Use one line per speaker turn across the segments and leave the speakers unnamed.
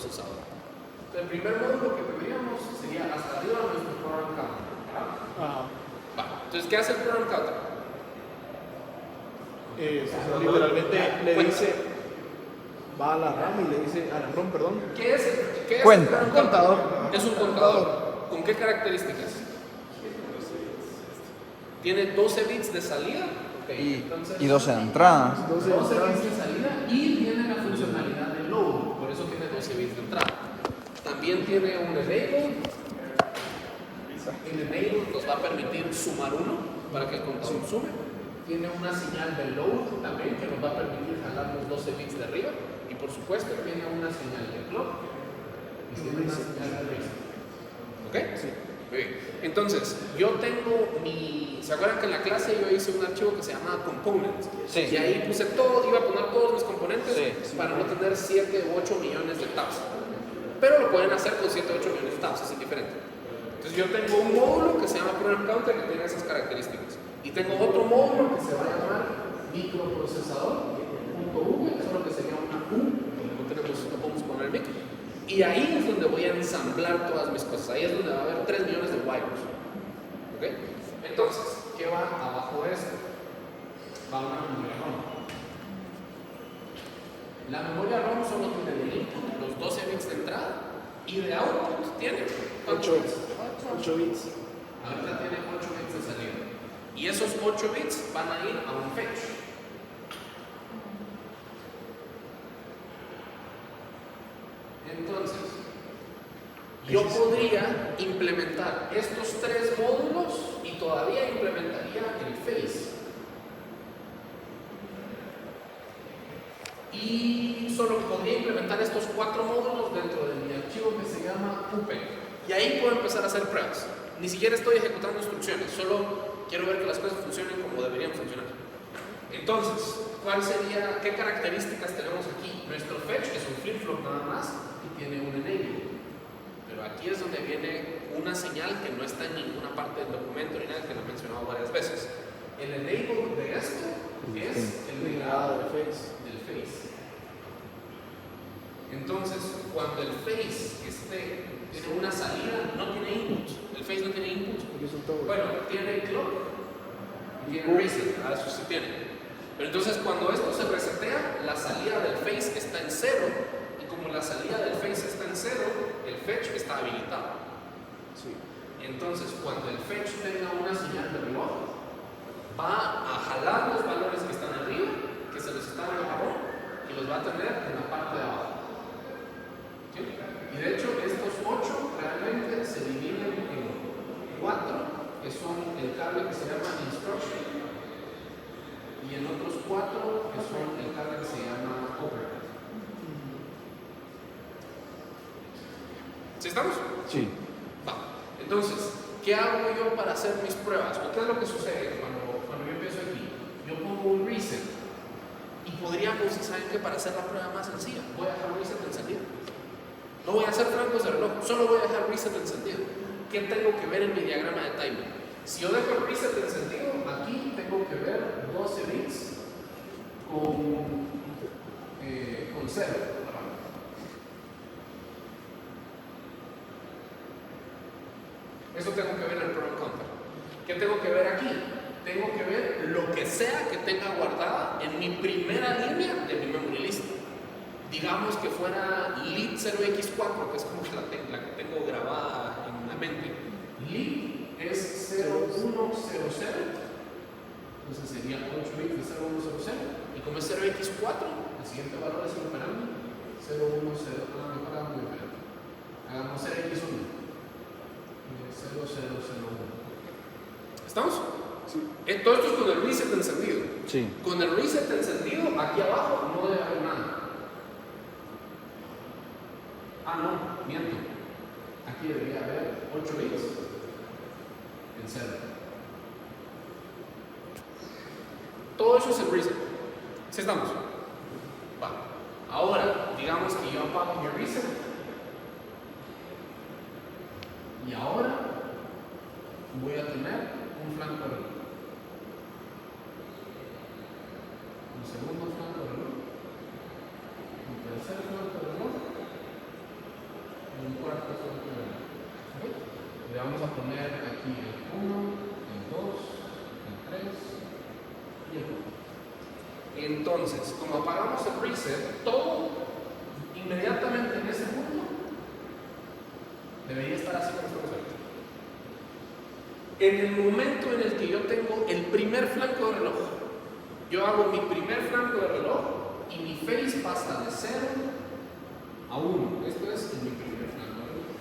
procesador. Entonces, el primer módulo que tendríamos sería hasta arriba nuestro program counter. Entonces, ¿qué hace el program counter?
Literalmente le dice, va a la RAM y le dice, a la ROM, perdón.
¿Qué es
Cuenta.
un contador? Es un contador. ¿Con qué características? Tiene 12 bits de salida. Entonces,
Y 12 de entrada.
12 bits de salida y tiene la funcionalidad de load. Por eso tiene 12 bits de entrada. También tiene un enable. El enable nos va a permitir sumar 1 para que el contador sume. Tiene una señal de load también que nos va a permitir jalar los 12 bits de arriba. Y por supuesto tiene una señal de clock y tiene una señal de reset. ¿Ok?
Sí.
Muy bien. Entonces, yo tengo ¿se acuerdan que en la clase yo hice un archivo que se llama components?
Sí.
Y ahí puse todo, iba a poner todos mis componentes
Sí.
para no tener 7 u 8 millones de tabs. Pero lo pueden hacer con 7 u 8 millones de tabs, es indiferente. Entonces yo tengo un módulo que se llama program counter que tiene esas características. Y tengo otro módulo que se va a llamar microprocesador.v, eso es lo que sería una U, no podemos poner mic. Y ahí es donde voy a ensamblar todas mis cosas. Ahí es donde va a haber 3 millones de wires. ¿Ok? Entonces, ¿qué va abajo de esto? Va una memoria ROM. La memoria ROM solo tiene de input los 12 bits de entrada y de output tiene 8 bits.
8 bits.
Ahorita tiene 8 bits de salida. Y esos 8 bits van a ir a un fetch. Entonces, yo podría implementar estos 3 módulos y todavía implementaría el face. Y solo podría implementar estos 4 módulos dentro de mi archivo que se llama UPE. Y ahí puedo empezar a hacer pruebas. Ni siquiera estoy ejecutando instrucciones, solo quiero ver que las cosas funcionen como deberían funcionar. Entonces, ¿qué características tenemos aquí? Nuestro fetch es un flip-flop nada más y tiene un enable. Pero aquí es donde viene una señal que no está en ninguna parte del documento ni nada, que lo he mencionado varias veces. El enable de esto es el legado del face. Entonces, cuando el face tiene una salida, no tiene input. El face no tiene input. Bueno, tiene clock y tiene reset, eso sí tiene. Pero entonces cuando esto se resetea, la salida del face está en 0. Y como la salida del face está en 0, el fetch está habilitado.
Sí.
Entonces, cuando el fetch tenga una señal de reloj, va a jalar los valores que están arriba, que se los están abajo, y los va a tener en la parte de abajo. ¿Sí? Y de hecho, estos 8 realmente se dividen en 4, que son el cable que se llama instruction, y en otros 4 que son el cable que se llama override. ¿Sí estamos?
Sí.
Va. Entonces, ¿qué hago yo para hacer mis pruebas? ¿Qué es lo que sucede cuando yo empiezo aquí? Yo pongo un reset y podríamos, ¿saben qué? Para hacer la prueba más sencilla, voy a dejar reset encendido. No voy a hacer francos de reloj, solo voy a dejar reset encendido. ¿Qué tengo que ver en mi diagrama de timing? Si yo dejo el reset encendido, aquí tengo que ver 12 bits con 0. Eso tengo que ver en el program counter. ¿Qué tengo que ver aquí? Tengo que ver lo que sea que tenga guardada en mi primera línea de mi memory list. Digamos que fuera lead 0x4, que es como la que tengo grabada en la mente. Lead es 0100, entonces sería 8 bits de 0100. Y como es 0x4, el siguiente valor es inoperante. 010, mejor hagamos diferente. Hagamos 0x1. 0001. ¿Estamos?
Sí.
Todo esto es con el reset encendido.
Sí.
Con el reset encendido, aquí abajo no debe haber nada. No, miento. Aquí debería haber 8 bits en 0. Todo eso es el reset. ¿Sí estamos? Va. Ahora, digamos que yo apago mi reset. Y ahora voy a tener un flanco de reloj. Un segundo flanco de reloj. Un tercer flanco de reloj. un cuarto solo que ver. Le vamos a poner aquí el 1, el 2, el 3 y el 4. Entonces, como apagamos el reset, todo inmediatamente en ese punto debería estar así como estamos ahorita. En el momento en el que yo tengo el primer flanco de reloj, yo hago mi primer flanco de reloj y mi face pasa de 0 a 1. Esto es mi primer flanco de reloj.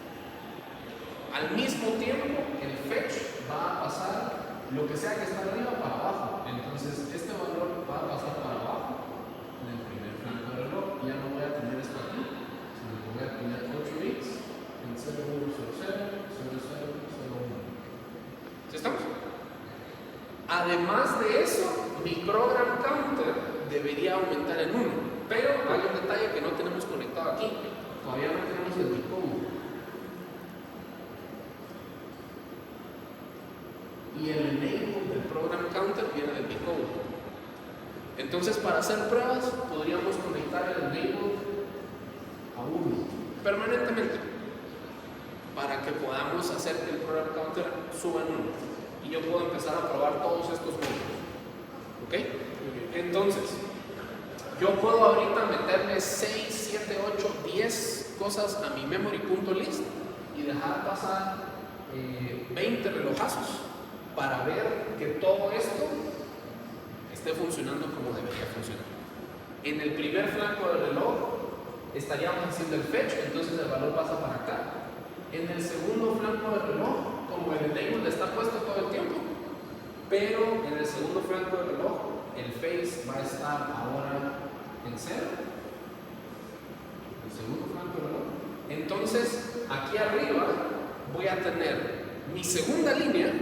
Al mismo tiempo, el fetch va a pasar lo que sea que está arriba para abajo. Entonces, este valor va a pasar para abajo en el primer flanco de reloj. Ya no voy a tener esto aquí, sino que voy a tener 8 bits en 0, 1, 0, 0, 0, 0, 0, 1. ¿Sí estamos? Además de eso, mi program counter debería aumentar en 1. Pero hay un detalle que no tenemos conectado aquí. Todavía no tenemos el decoder. Y el enable del program counter viene del decoder. Entonces, para hacer pruebas, podríamos conectar el enable a 1 permanentemente para que podamos hacer que el program counter suba en 1 y yo puedo empezar a probar todos estos módulos. ¿Ok? Entonces, yo puedo ahorita meterle 6, 7, 8, 10 cosas a mi memory.list y dejar pasar 20 relojazos para ver que todo esto esté funcionando como debería funcionar. En el primer flanco del reloj estaríamos haciendo el fetch, entonces el valor pasa para acá. En el segundo flanco del reloj, como el enable está puesto todo el tiempo, pero en el segundo flanco del reloj el face va a estar ahora en 0. El segundo flanco del reloj. Entonces, aquí arriba voy a tener mi segunda línea.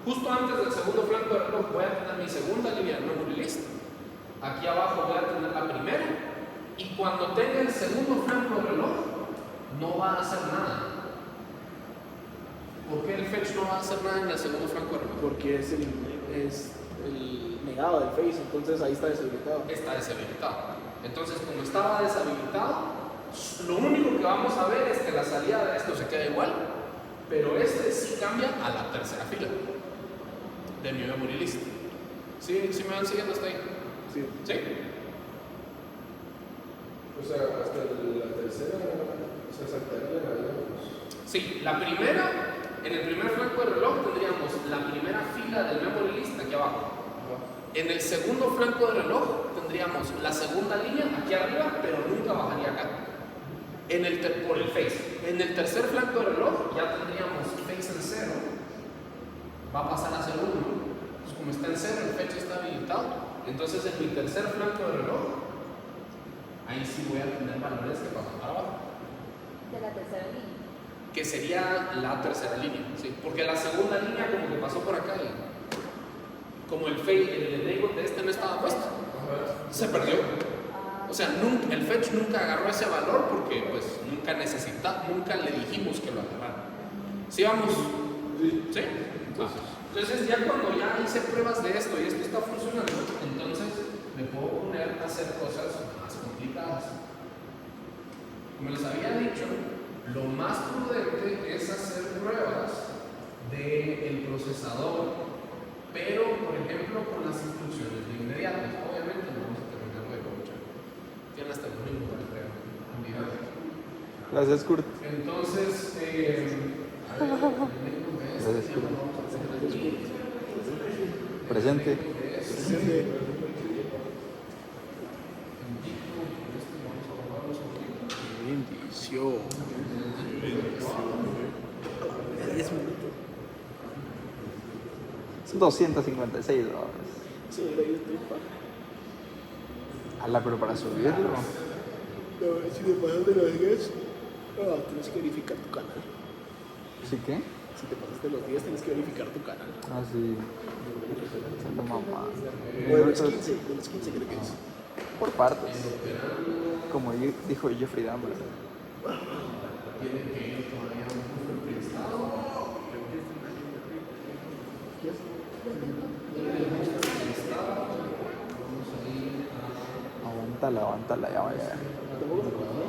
Justo antes del segundo flanco del reloj voy a tener mi segunda línea de memory list. Aquí abajo voy a tener la primera. Y cuando tenga el segundo flanco del reloj, no va a hacer nada. ¿Por qué el fetch no va a hacer nada en el segundo flanco del reloj?
Porque es el negado del face, entonces ahí está deshabilitado.
Está deshabilitado. Entonces, como estaba deshabilitado, lo único que vamos a ver es que la salida de esto se queda igual, pero este sí cambia a la tercera fila de mi memory list. ¿Sí me van siguiendo hasta ahí?
Sí.
¿Sí?
O sea, hasta la tercera se saltaría la digamos.
Sí, la primera, en el primer flanco del reloj tendríamos la primera fila del memory list aquí abajo. En el segundo flanco del reloj tendríamos la segunda línea aquí arriba, pero nunca bajaría acá. Por el face. En el tercer flanco del reloj ya tendríamos face en 0. Va a pasar a ser 1. Pues como está en 0, el fetch está habilitado. Entonces en mi tercer flanco del reloj, ahí sí voy a tener valores que pasan para abajo.
De la tercera línea.
Que sería la tercera línea, ¿sí? Porque la segunda línea como que pasó por acá y como el enable de este no estaba puesto, se perdió. O sea, el fetch nunca agarró ese valor porque pues nunca le dijimos que lo agarrara. ¿Sí vamos? ¿Sí? Entonces ya cuando ya hice pruebas de esto y esto está funcionando, entonces me puedo poner a hacer cosas más complicadas. Como les había dicho, lo más prudente es hacer pruebas del procesador, pero por ejemplo con las instrucciones de inmediato. Obviamente no vamos a terminar luego, tienen hasta el domingo para entregar un video.
Gracias, Kurt.
Entonces, a ver,
Gracias, Kurt.
vamos a hacer aquí.
Presente.
Bendición. 10 minutos.
Son $256.
Sí, era YouTube.
Ala, pero para subirlo.
No, si te pasas de los 10, tienes que verificar tu canal.
¿Sí qué?
Si te pasas de los 10, tienes que verificar tu canal.
Ah, sí. Santa mamá.
O de los 15 creo que es.
Por partes. Como dijo Jeffrey Dahmer.
Vamos a ir a
Aguántala, ya vaya.
Tampoco me acuerdo, ¿no?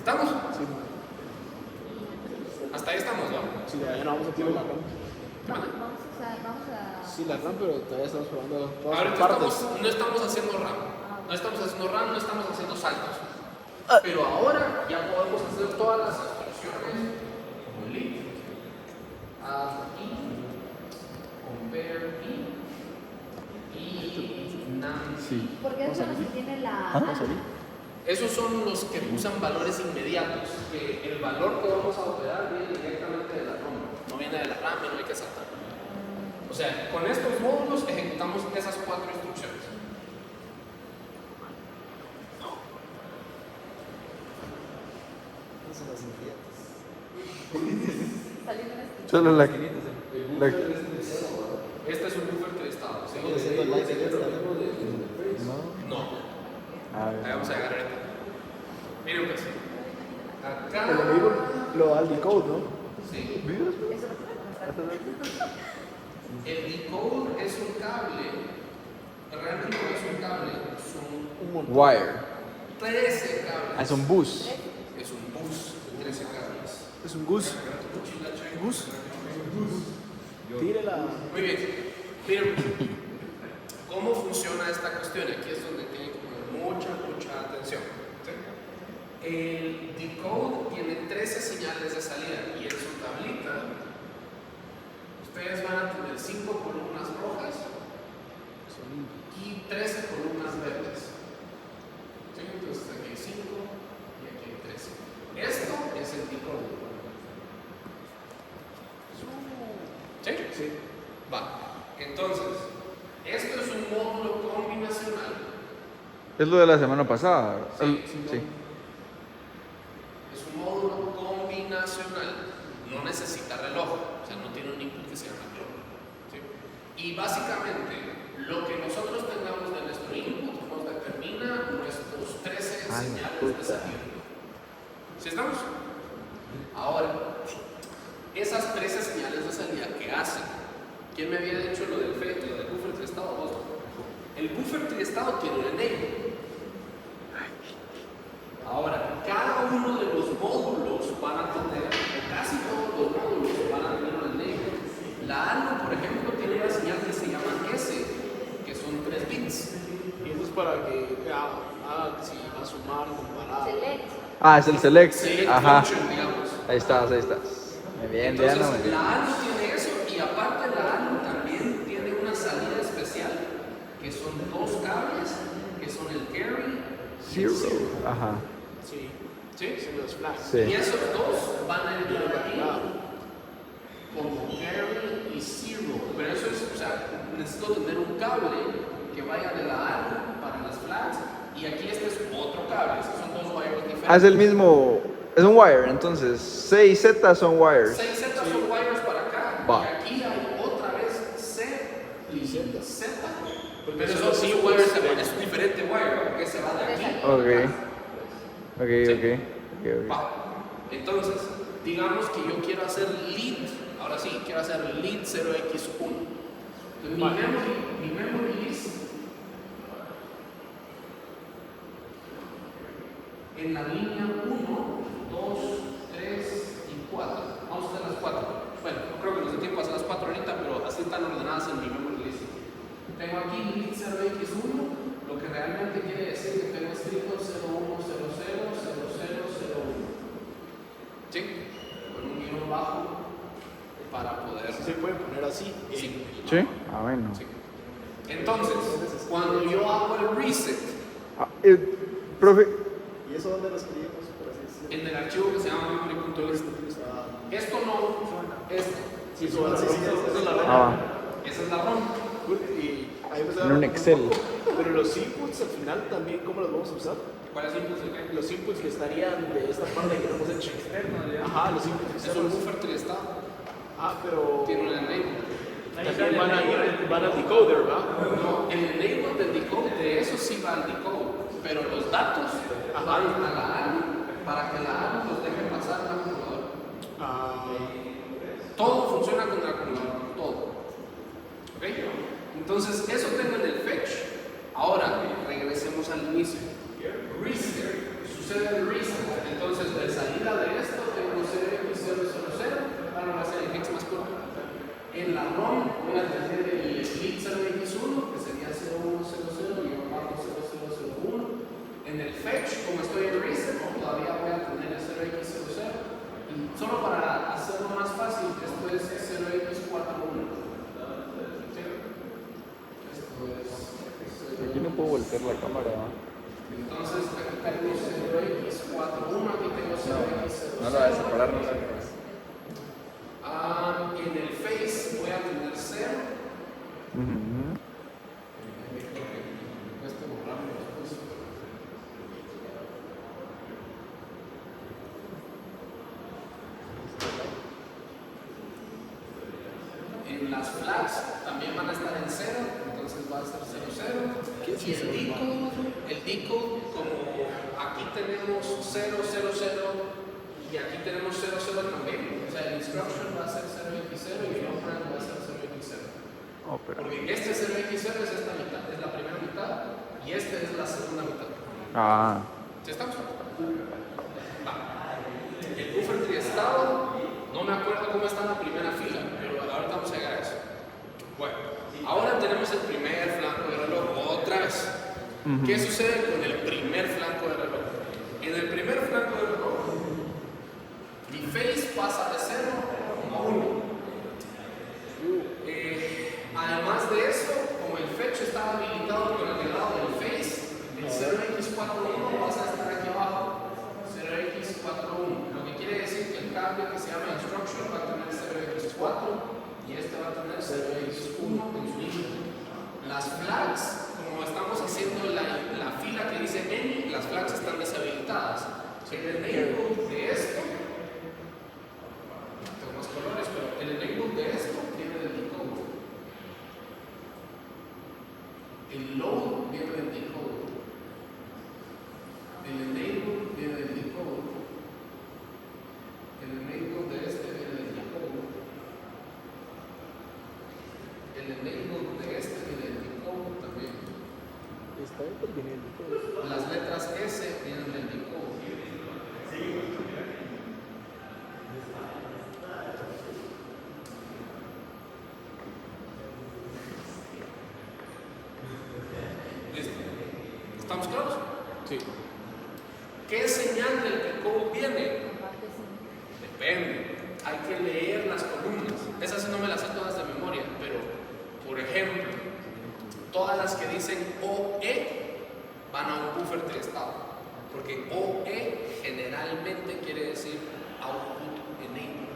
¿Estamos?
Sí,
Hasta ahí estamos, ¿no?
sí, ya no vamos a tirar la RAM.
Vamos a...
Sí, la RAM, pero todavía estamos probando todas
Ahorita
las partes.
no estamos haciendo RAM. No estamos haciendo RAM, no estamos haciendo saltos. Pero ahora ya podemos hacer todas las instrucciones como lead, add in, compare in y num.
Sí.
Porque esos son los que tienen la...
¿Ah?
Esos son los que usan valores inmediatos, que el valor que vamos a operar viene directamente de la ROM, no viene de la RAM y no hay que saltar. O sea, con estos módulos ejecutamos esas 4 instrucciones.
Saliendo en este...
Solo la.
Este es un buffer triestado, ¿sí?
No.
No.
A ver.
Ahí vamos a llegar ahorita. Miren pues. Acá.
El enable lo da al decode, ¿no?
Sí.
Eso lo puedes
El decode es un cable. Realmente no es un cable, son
Un montón.
Wire.
13 cables.
Ah, es un bus.
Es un bus de 13 cables.
Es un goose. Goose. Tire la...
Muy bien. Miren, ¿cómo funciona esta cuestión? Aquí es donde tienen que poner mucha atención. ¿Sí? El decode tiene 13 señales de salida y en su tablita ustedes van a tener 5 columnas rojas y 13 columnas verdes. ¿Sí? Entonces aquí hay 5 y aquí hay 13. Esto es el decode. ¿Sí?
Sí.
Va. Entonces, esto es un módulo combinacional.
Es lo de la semana pasada.
Sí,
Sí.
Es un módulo combinacional. No necesita reloj. O sea, no tiene un input que se llama clock. ¿Sí? Y básicamente, lo que nosotros tengamos de nuestro input nos determina nuestros 13
Ay,
señales
puta.
de salida. ¿Sí estamos? Ahora, esas 13 señales de salida que hacen. ¿Quién me había dicho lo del buffer triestado? Vos. El buffer triestado tiene un enable. Ahora, cada uno de los módulos van a tener, o casi todos los módulos van a tener un enable. La ALU, por ejemplo, tiene una señal que se llama S, que son 3 bits.
Y eso es para que haga si va a sumar, comparar.
Select.
Ah, es el select.
Select
Ajá.
function, digamos.
Ahí estás, ahí estás. Muy bien,
Entonces,
Diana, muy bien.
la ALU tiene eso y aparte la ALU también tiene una salida especial, que son 2 cables, que son el carry y el
Zero. Ajá.
Sí.
¿Sí?
Son los flags.
Sí.
Y esos dos van a entrar aquí como carry y zero. Pero eso es, o sea, necesito tener un cable que vaya de la ALU para las flags y aquí este es otro cable, estos son 2 wires diferentes.
Ah, es el mismo. Es un wire, entonces. C y Z son wires.
6 Z son wires para acá
Va.
y aquí hay otra vez C y
Z.
Z.
Porque
Pero
son
eso
los
sí,
inputs
wires
de-
es un diferente wire porque se va de aquí.
Ok. Ok,
Sí.
ok.
Va. Entonces, digamos que yo quiero hacer lead, ahora sí, quiero hacer lead 0x1. Entonces, mi memory list en la línea 1, 2, 3 y 4. Vamos a hacer las 4. Bueno, no creo que nos dé tiempo a hacer las 4 ahorita, pero así están ordenadas en mi memory list. Tengo aquí lead 0x1. Lo que realmente quiere decir que tengo escrito 01000001. ¿Sí? Con un guión bajo para poder.
Se puede poner así.
Sí.
¿Sí? Ah, bueno.
Sí. Entonces, cuando yo hago el reset
Ah, profe.
¿Y eso dónde lo escribimos? Por así decirlo.
en el archivo que se llama memory.list, esto no, esto.
Sí, suena, sí, esa es la
Ah,
Esa es la ROM.
Y ahí me
En un Excel.
Pero los inputs al final también, ¿cómo los vamos a usar?
¿Cuál es el input de qué?
Los inputs que estarían de esta parte que no hemos hecho. Ajá, los inputs
Es un
externos.
buffer triestado.
Ah, pero
Tiene un enable.
también van al decoder, ¿verdad?
No, el enable del decode, de eso sí va al decode, pero los datos van a la ALU para que la ALU los deje pasar al acumulador.
Ah,
Todo funciona con el acumulador, todo. ¿Ok? Entonces, eso tengo en el fetch. Ahora, regresemos al inicio. Reset. Sucede el reset. Entonces, del ROM voy a tener el split 0x1, que sería 0100 y abajo 0001. En el fetch, como estoy en reset, todavía voy a tener el 0x00. Y solo para hacerlo más fácil, esto es 0x41.
Aquí no puedo voltear la cámara.
Entonces aquí tengo 0x41, aquí tengo 0x00.
No la voy a separar, no la voy a
En el face voy a tener 0. En las flags también van a estar en 0, entonces va a ser 0, 0. Y el deco, como aquí tenemos 0, 0, 0 y aquí tenemos 0, 0 también, o sea, el instruction va a ser 0x0 y el operand va a ser 0x0. Porque este 0x0 es esta mitad, es la primera mitad y este es la segunda mitad. ¿Sí estamos? Va. El buffer triestado, no me acuerdo cómo está en la primera fila, pero ahorita vamos a llegar a eso. Bueno, ahora tenemos el primer flanco de reloj otra vez. ¿Qué sucede con el primer flanco de reloj? En el primer flanco de reloj, mi face pasa de 0 a 1. Además de eso, como el fetch estaba habilitado con el lado del face, el 0x41 pasa a estar aquí abajo, 0x41. Lo que quiere decir que el cambio que se llama instruction va a tener 0x4 y este va a tener 0x1 en su inicio. Las flags, como estamos haciendo la fila que dice any, las flags están deshabilitadas. El enable de esto, tengo más colores, pero el enable de esto viene del decoder. El load viene del decoder. El enable viene del decoder. El enable de este viene del decoder. El enable de este viene del decoder también. Las letras S vienen del decoder. ¿Listo? ¿Estamos claros?
Sí.
¿Qué señal del decoder viene? Depende. Hay que leer las columnas. Esas sí no me las sé todas de memoria, pero, por ejemplo, todas las que dicen OE van a un buffer triestado. Porque OE generalmente quiere decir output enable.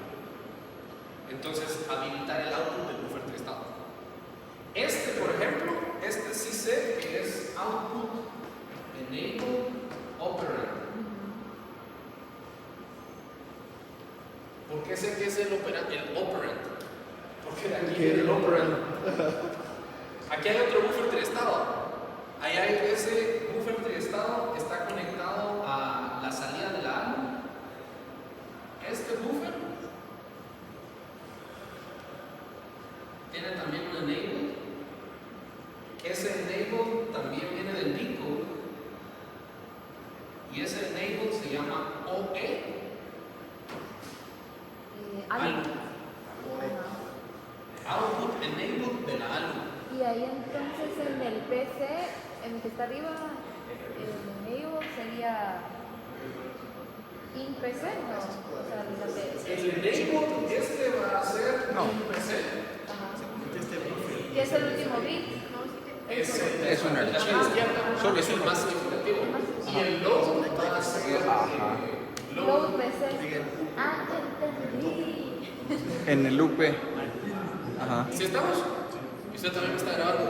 Entonces, habilitar el output del buffer triestado. Este, por ejemplo, este sí sé que es output enable operand. ¿Por qué sé que es el operand? Porque de aquí viene el operand. Aquí hay otro buffer triestado. Ahí hay ese buffer triestado, está conectado a la salida de la ALU. Este buffer tiene también un enable. Ese enable también viene del decoder. Y ese enable se llama OE. ALU. Output enable de la ALU.
Y ahí entonces en el PC, en el que está arriba, el enable sería in PC, ¿no? O sea,
El enable este va a ser un PC.
¿Qué es el último bit?
Es un archivo. Solo es el más significativo. Y el load va a ser
Load PC. Ah, entendí.
En el UP. Ajá.
¿Sí estamos? Y usted también me está grabando.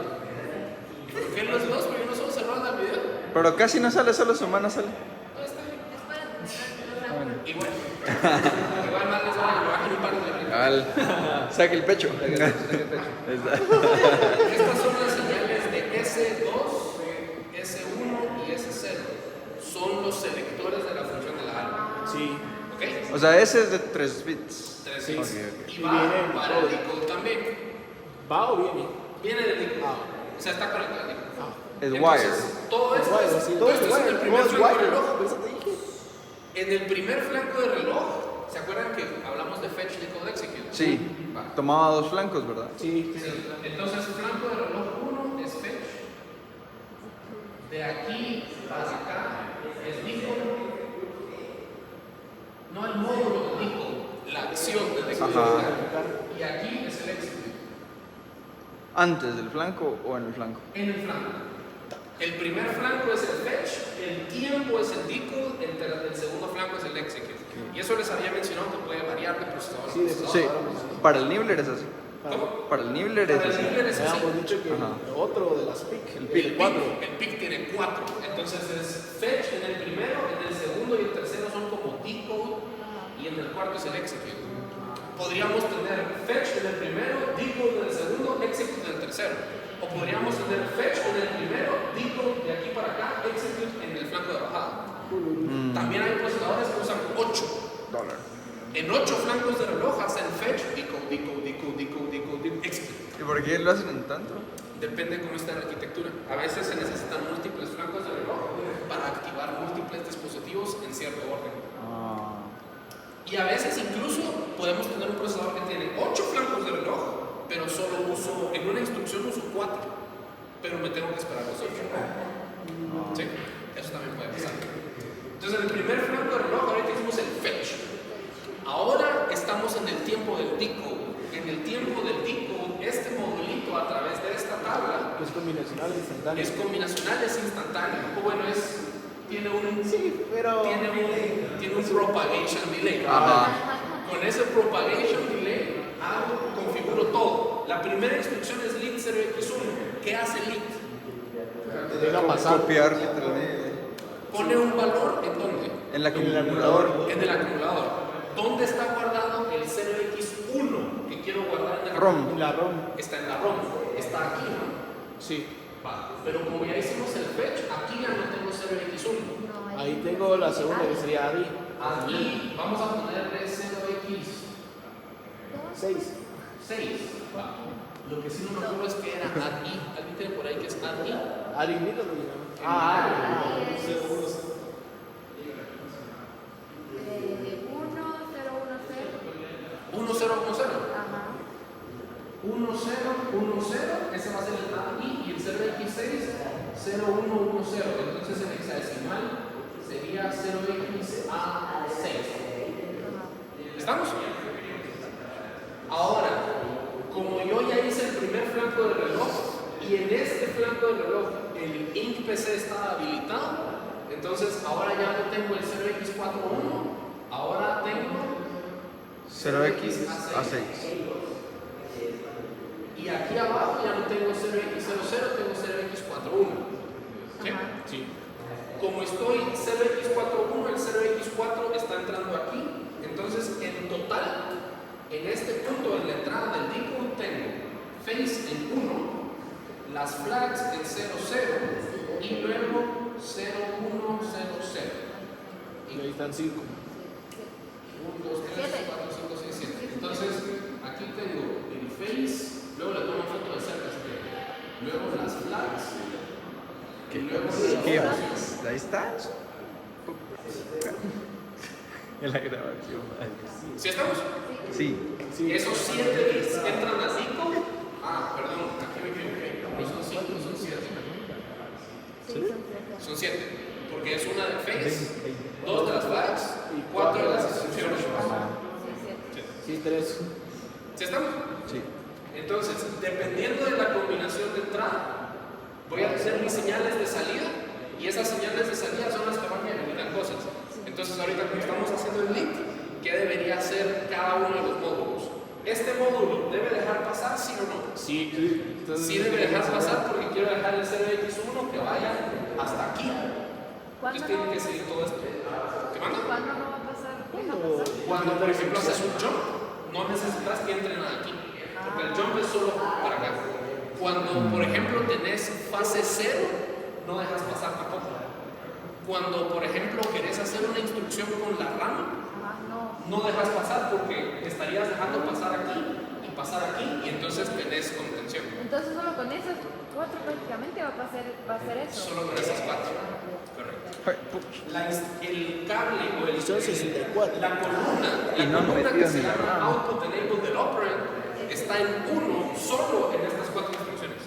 ¿Por qué los dos? Porque no solo se roban el video.
Pero casi no sale, solo su mano sale.
No, está bien. Igual. Igual más les vale que me bajen un par de
Cabal. Saque el pecho.
Estas son las señales de S2, S1 y S0. Son los selectores de la función de la ALU.
Sí.
¿Ok?
O sea, ese es de 3 bits.
3
Sí.
bits.
Ok.
Y va para el decoder también.
¿Va o viene?
Viene del decoder. O sea, está conectado al decoder.
Es
Entonces,
wired.
todo esto es,
Sí,
todo esto es en el primer flanco de reloj.
Por eso te dije.
En el primer flanco de reloj, ¿se acuerdan que hablamos de fetch, decode, execute?
Sí.
Va.
tomaba dos flancos, ¿verdad?
Sí,
Sí. Entonces, flanco de reloj 1 es fetch. De aquí para acá es decode. No el módulo de decode, la acción de decodificar. Y aquí es el execute.
¿Antes del flanco o en el flanco?
En el flanco. El primer flanco es el fetch, el tiempo es el decode, el segundo flanco es el execute. Y eso les había mencionado que puede variar de procesador a
Sí, de
procesador.
Sí, para el Nibbler es así.
¿Cómo?
Para el Nibbler es
Para el
así.
Nibbler es así.
habíamos dicho que
Ajá.
otro de las PIC,
El
El
PIC.
4.
PIC tiene 4. Entonces es fetch en el primero, en el segundo y el tercero son como decode y en el cuarto es el execute. Podríamos tener fetch en el primero, decode en el segundo, execute en el tercero. O podríamos tener fetch en el primero, decode de aquí para acá, execute en el flanco de bajada. También hay procesadores que usan 8. En 8 flancos de reloj hacen fetch, decode, execute.
¿Y por qué lo hacen en tanto?
Depende cómo está la arquitectura. A veces se necesitan múltiples flancos de reloj para activar múltiples dispositivos en cierto orden. Y a veces incluso podemos tener un procesador que tiene 8 flancos de reloj, pero solo uso, en una instrucción uso 4, pero me tengo que esperar los 8. ¿Sí? Eso también puede pasar. Entonces en el primer flanco de reloj ahorita hicimos el fetch. Ahora estamos en el tiempo del decode. En el tiempo del decode, este modulito a través de esta tabla
Es combinacional instantáneo.
es combinacional, es instantáneo. O bueno, tiene un
Sí, pero.
tiene un propagation delay.
Ajá.
Con ese propagation delay configuro todo. La primera instrucción es lit 0x1. ¿Qué hace lit?
Te deja pasar.
Copiar literalmente.
Pone un valor en dónde?
En el acumulador.
En el acumulador. ¿Dónde está guardado el 0x1 que quiero guardar en el
ROM.
En la ROM.
Está en la ROM. Está aquí, ¿no?
Sí.
Va. Pero como ya hicimos el fetch, aquí ya no tengo 0x1.
Ahí tengo la segunda que sería ADI.
Aquí vamos a ponerle 0x6.
6.
Va. Lo que sí no me acuerdo es que era ADI. ¿Alguien tiene por ahí que es ADI?
ADI Mito lo llaman.
Eh, 1010.
1010.
Ajá.
1010, ese va a ser el ADI y el 0x6, 0110. Entonces en hexadecimal sería 0x-A6. ¿Estamos? Ahora, como yo ya hice el primer flanco del reloj y en este flanco del reloj el INC PC está habilitado, entonces ahora ya no tengo el 0x41, ahora tengo
0x-A6.
Y aquí abajo ya no tengo 0x00, tengo 0x41. ¿Sí?
Sí.
Como estoy 0x41, el 0x4 está entrando aquí. Entonces, en total, en este punto, en la entrada del decode, tengo face en 1, las flags en 00 y luego 0100.
Y ahí están 5.
1, 2, 3, 4, 5, 6, 7. Entonces, aquí tengo el face, luego le tomo foto de cerca, luego las flags, y luego
¿Qué? ¿Ahí está? En la grabación.
¿Sí estamos?
Sí.
Esos 7 bits entran a 5. Ah, perdón, aquí me equivoqué. No son 5, son 7. Son 7, porque es una de face, 2 de las flags y 4 de las instrucciones.
Sí, 3.
¿Sí estamos?
Sí.
Entonces, dependiendo de la combinación de entrada, voy a tener mis señales de salida y esas señales de salida son las que van a habilitar cosas. Entonces, ahorita como estamos haciendo el link, ¿qué debería hacer cada uno de los módulos? ¿Este módulo debe dejar pasar, sí o no?
Sí. Entonces,
Sí debe dejar pasar porque quiero dejar el 0x1 que vaya hasta aquí. Entonces tiene que seguir todo esto. ¿Qué manda?
¿Cuándo no va a pasar? Deja pasar.
Cuando, por ejemplo, haces un jump, no necesitas que entren aquí, porque el jump es solo para acá. Cuando, por ejemplo, tenés fase 0, no dejas pasar tampoco. Cuando, por ejemplo, querés hacer una instrucción con la RAM, no dejas pasar porque estarías dejando pasar aquí y pasar aquí, y entonces tenés contención.
Entonces solo con esas 4 prácticamente va a hacer eso.
Solo con esas 4. Correcto. El cable o
Son 64.
la columna,
Y no
que
metido
se
ni la
llama
RAM.
Output Enabled del Operand, está en 1 solo en estas 4 instrucciones.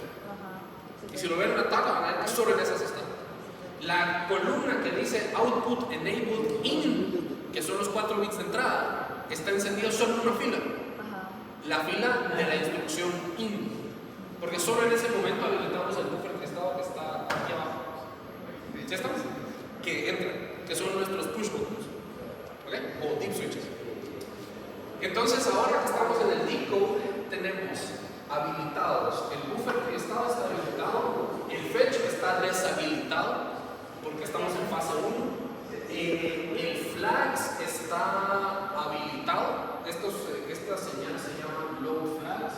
Y si lo ven en la tabla, van a ver que solo en esas está. La columna que dice Output Enabled In, que son los 4 bits de entrada, está encendida solo en una fila. La fila de la instrucción IN. Porque solo en ese momento habilitamos el buffer cristado que está aquí abajo. ¿Ya estamos? Que entran, que son nuestros push buttons. ¿Ok? O deep switches. Entonces, ahora que estamos en el decode, tenemos habilitados. El buffer cristado está habilitado. El fetch está deshabilitado porque estamos en fase 1. El flags está habilitado. Estas señales se llaman low flags.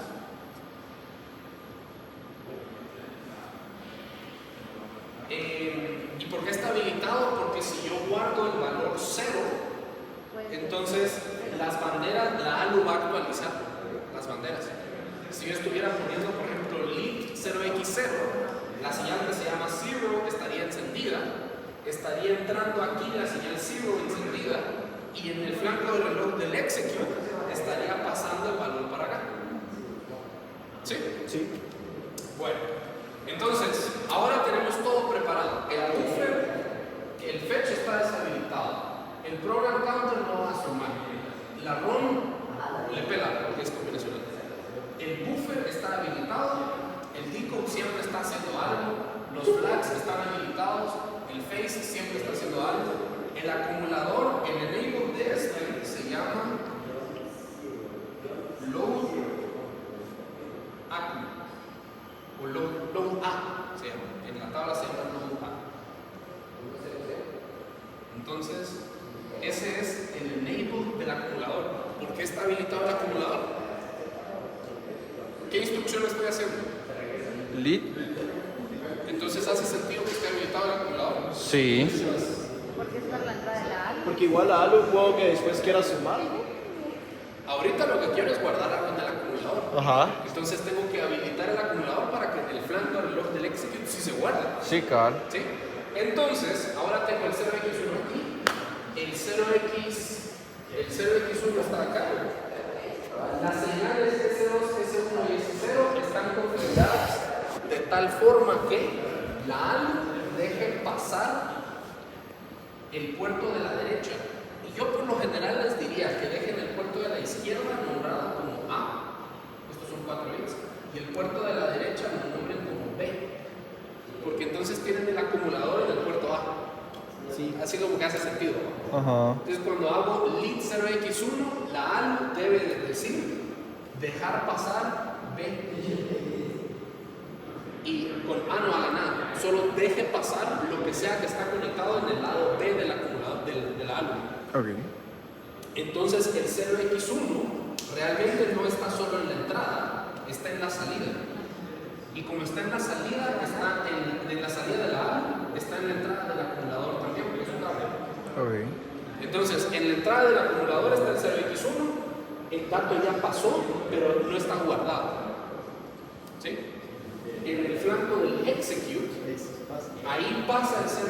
¿Y por qué está habilitado? Porque si yo guardo el valor 0, entonces las banderas, la ALU va a actualizar las banderas. Si yo estuviera poniendo, por ejemplo, lead 0x0, la señal que se llama 0 estaría encendida, estaría entrando aquí la señal 0 encendida, y en el flanco del reloj del execute estaría pasando el valor para acá. ¿Sí?
Sí.
Bueno, entonces, ahora tenemos todo preparado. El buffer, el fetch está deshabilitado. El program counter no va a sumar. La ROM le pela porque es combinacional. El buffer está habilitado. El decode siempre está haciendo algo. Los flags están habilitados. El phase siempre está haciendo algo. El acumulador, el enable de este se llama load accu o load A se llama. En la tabla se llama load A. Entonces, ese es el enable del acumulador. ¿Por qué está habilitado el acumulador? ¿Qué instrucción estoy haciendo?
Lead.
Entonces, ¿hace sentido que esté habilitado el acumulador?
Sí.
Porque es para la entrada de la ALU.
Porque igual la ALU puedo que después quiera sumar.
Ahorita lo que quiero es guardar algo en el acumulador.
Ajá.
Entonces tengo que habilitar el acumulador para que el flanco del reloj del execute sí se guarde.
Sí, cabal.
¿Sí? Entonces, ahora tengo el 0x1 aquí. El 0x1 está acá. Las señales S2, S1 y S0 están configuradas de tal forma que la ALU deje pasar el puerto de la derecha. Y yo por lo general les diría que dejen el puerto de la izquierda nombrado como A. Estos son 4 bits. Y el puerto de la derecha lo nombren como B. Porque entonces tienen el acumulador en el puerto A.
Sí.
Así como que hace sentido.
Ajá.
Entonces cuando hago lead 0x1, la ALU debe de decir dejar pasar B. Y con A no haga nada, solo deje pasar lo que sea que está conectado en el lado B del acumulador de la ALU.
Ok.
Entonces el 0x1 realmente no está solo en la entrada, está en la salida. Y como está en la salida, está en la salida de la ALU, está en la entrada del acumulador también, porque es un cable.
Ok.
Entonces, en la entrada del acumulador está el 0x1, el dato ya pasó, pero no está guardado. ¿Sí? En el flanco del execute, ahí pasa el 0x1.